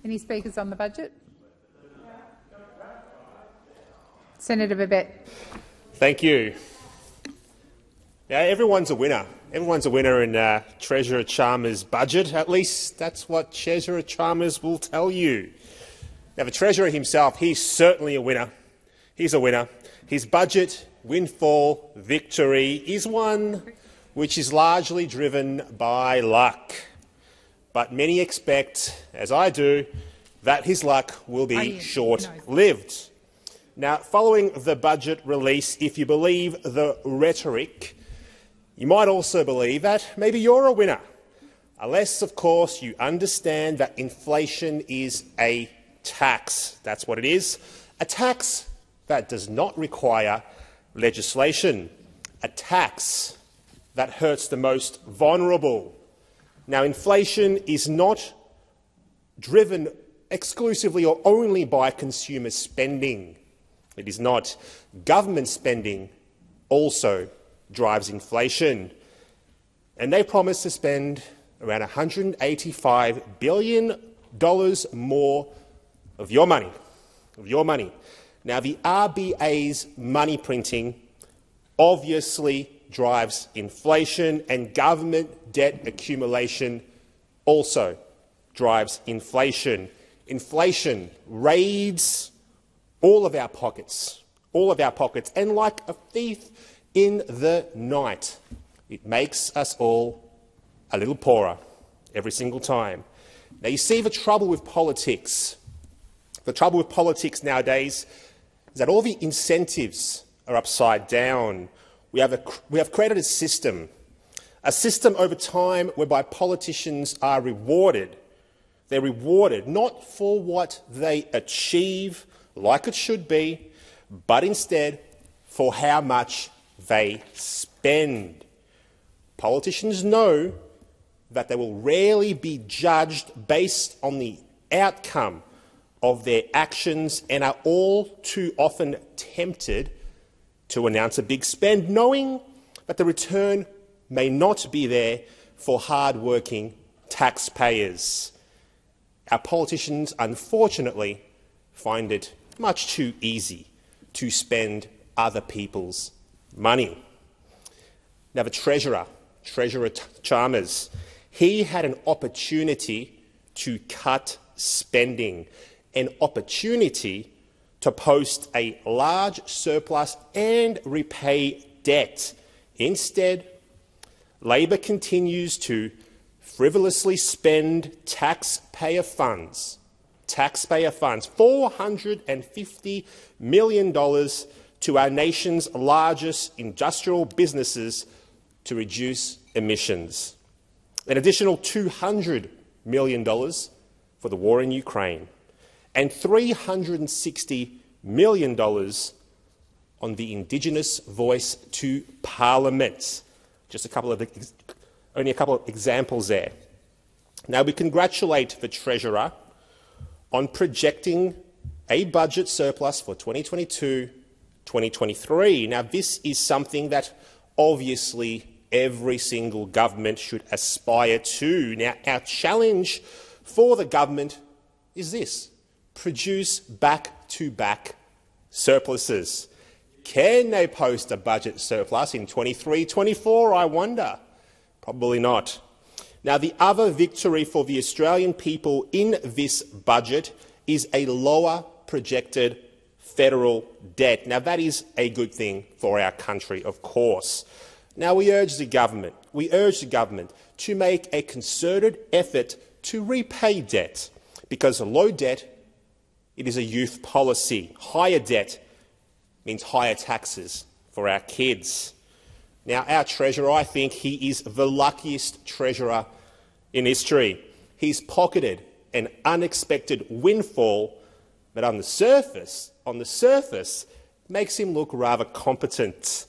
Any speakers on the budget? Senator Babet. Thank you. Now, everyone's a winner. Everyone's a winner in Treasurer Chalmers' budget. At least that's what Treasurer Chalmers will tell you. Now, the Treasurer himself, he's certainly a winner. He's a winner. His budget windfall victory is one which is largely driven by luck. But many expect, as I do, that his luck will be short-lived. Now, following the budget release, if you believe the rhetoric, you might also believe that maybe you're a winner, unless, of course, you understand that inflation is a tax. That's what it is, a tax that does not require legislation, a tax that hurts the most vulnerable. Now, inflation is not driven exclusively or only by consumer spending. It is not. Government spending also drives inflation. And they promise to spend around $185 billion more of your money. Now, the RBA's money printing obviously drives inflation, and government debt accumulation also drives inflation. Inflation raids all of our pockets, and like a thief in the night, it makes us all a little poorer every single time. Now, you see the trouble with politics. The trouble with politics nowadays is that all the incentives are upside down. We have created a system over time whereby politicians are rewarded. They're rewarded not for what they achieve, like it should be, but instead for how much they spend. Politicians know that they will rarely be judged based on the outcome of their actions and are all too often tempted to announce a big spend, knowing that the return may not be there for hard-working taxpayers. Our politicians, unfortunately, find it much too easy to spend other people's money. Now, the Treasurer Chalmers, he had an opportunity to cut spending, an opportunity to post a large surplus and repay debt. Instead, Labor continues to frivolously spend taxpayer funds, $450 million to our nation's largest industrial businesses to reduce emissions, an additional $200 million for the war in Ukraine, and $360 million on the Indigenous voice to Parliament. Just only a couple of examples there. Now, we congratulate the Treasurer on projecting a budget surplus for 2022-2023. Now, this is something that obviously every single government should aspire to. Now, our challenge for the government is this: produce back-to-back surpluses. Can they post a budget surplus in 23-24, I wonder? Probably not. Now, the other victory for the Australian people in this budget is a lower projected federal debt. Now, that is a good thing for our country, of course. Now, we urge the government to make a concerted effort to repay debt, because low debt, it is a youth policy. Higher debt means higher taxes for our kids. Now, our Treasurer, I think he is the luckiest Treasurer in history. He's pocketed an unexpected windfall that on the surface, makes him look rather competent.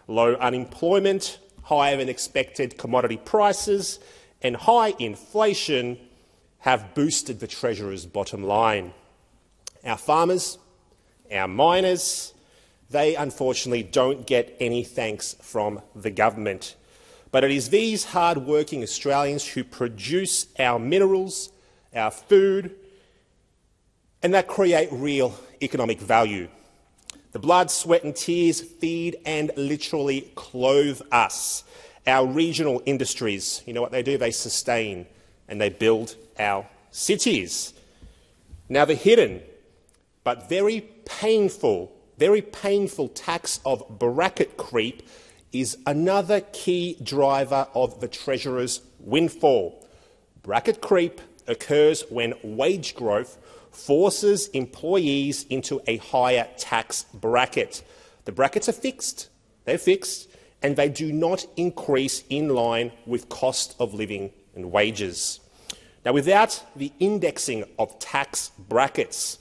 Low unemployment, higher than expected commodity prices, and high inflation have boosted the Treasurer's bottom line. Our farmers, our miners, they unfortunately don't get any thanks from the government. But it is these hard-working Australians who produce our minerals, our food, and that create real economic value. The blood, sweat and tears feed and literally clothe us. Our regional industries, you know what they do? They sustain and they build our cities. Now, the hidden but very painful tax of bracket creep is another key driver of the Treasurer's windfall. Bracket creep occurs when wage growth forces employees into a higher tax bracket. The brackets are fixed, and they do not increase in line with cost of living and wages. Now, without the indexing of tax brackets,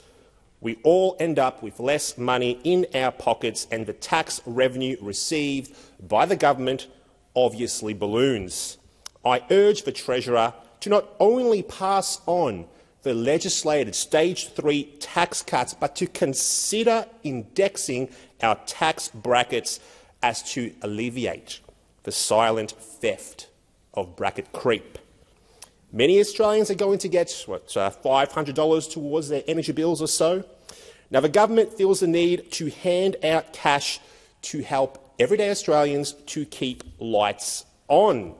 we all end up with less money in our pockets, and the tax revenue received by the government obviously balloons. I urge the Treasurer to not only pass on the legislated Stage 3 tax cuts, but to consider indexing our tax brackets as to alleviate the silent theft of bracket creep. Many Australians are going to get $500 towards their energy bills or so. Now, the government feels the need to hand out cash to help everyday Australians to keep lights on.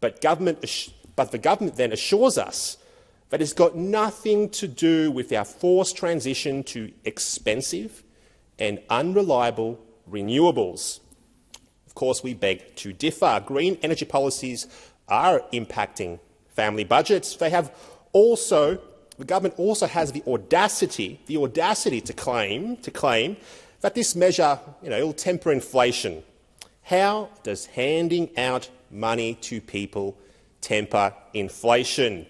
But the government then assures us that it's got nothing to do with our forced transition to expensive and unreliable renewables. Of course, we beg to differ. Green energy policies are impacting family budgets. The government also has the audacity to claim that this measure, will temper inflation. How does handing out money to people temper inflation?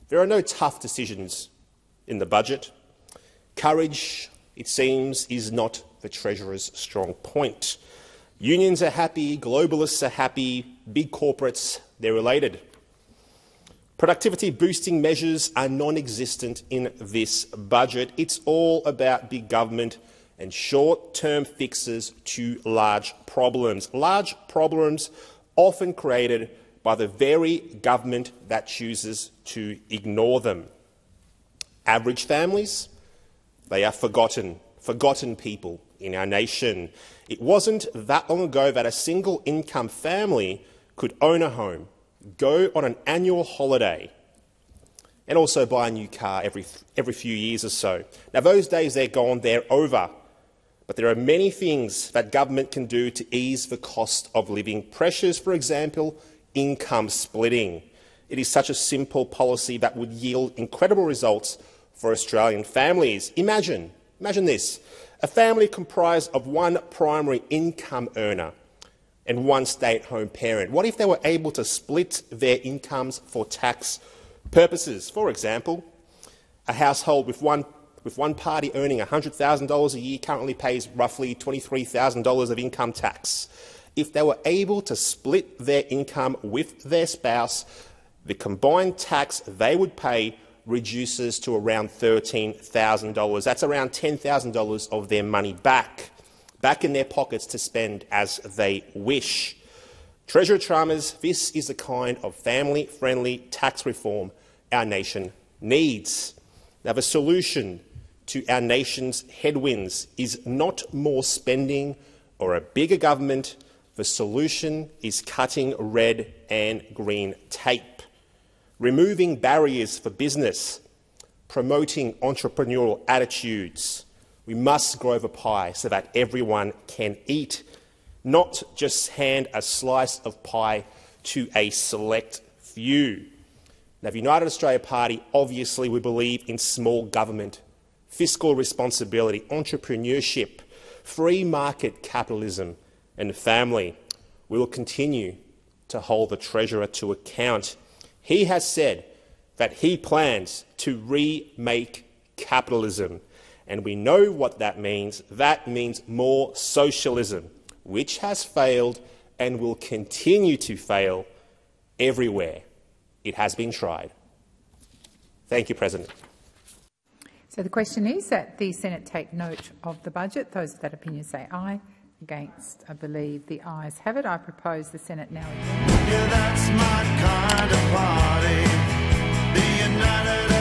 There are no tough decisions in the budget. Courage, it seems, is not the Treasurer's strong point. Unions are happy, globalists are happy, big corporates, they're related. Productivity-boosting measures are non-existent in this budget. It's all about big government and short-term fixes to large problems often created by the very government that chooses to ignore them. Average families, they are forgotten people in our nation. It wasn't that long ago that a single-income family could own a home, go on an annual holiday, and also buy a new car every few years or so. Now, those days, they're gone, they're over. But there are many things that government can do to ease the cost of living pressures. For example, income splitting. It is such a simple policy that would yield incredible results for Australian families. Imagine this, a family comprised of one primary income earner and one stay-at-home parent. What if they were able to split their incomes for tax purposes? For example, a household with one party earning $100,000 a year currently pays roughly $23,000 of income tax. If they were able to split their income with their spouse, the combined tax they would pay reduces to around $13,000. That's around $10,000 of their money back in their pockets to spend as they wish. Treasurer Chalmers, this is the kind of family-friendly tax reform our nation needs. Now, the solution to our nation's headwinds is not more spending or a bigger government. The solution is cutting red and green tape, removing barriers for business, promoting entrepreneurial attitudes. We must grow the pie so that everyone can eat, not just hand a slice of pie to a select few. Now, the United Australia Party, obviously, we believe in small government, fiscal responsibility, entrepreneurship, free market capitalism and family. We will continue to hold the Treasurer to account. He has said that he plans to remake capitalism, and we know what that means. That means more socialism, which has failed and will continue to fail everywhere it has been tried. Thank you, President. So the question is that the Senate take note of the budget. Those of that opinion say aye. Against, I believe the ayes have it. I propose the Senate now adjourn. Yeah, that's my kind of party. The United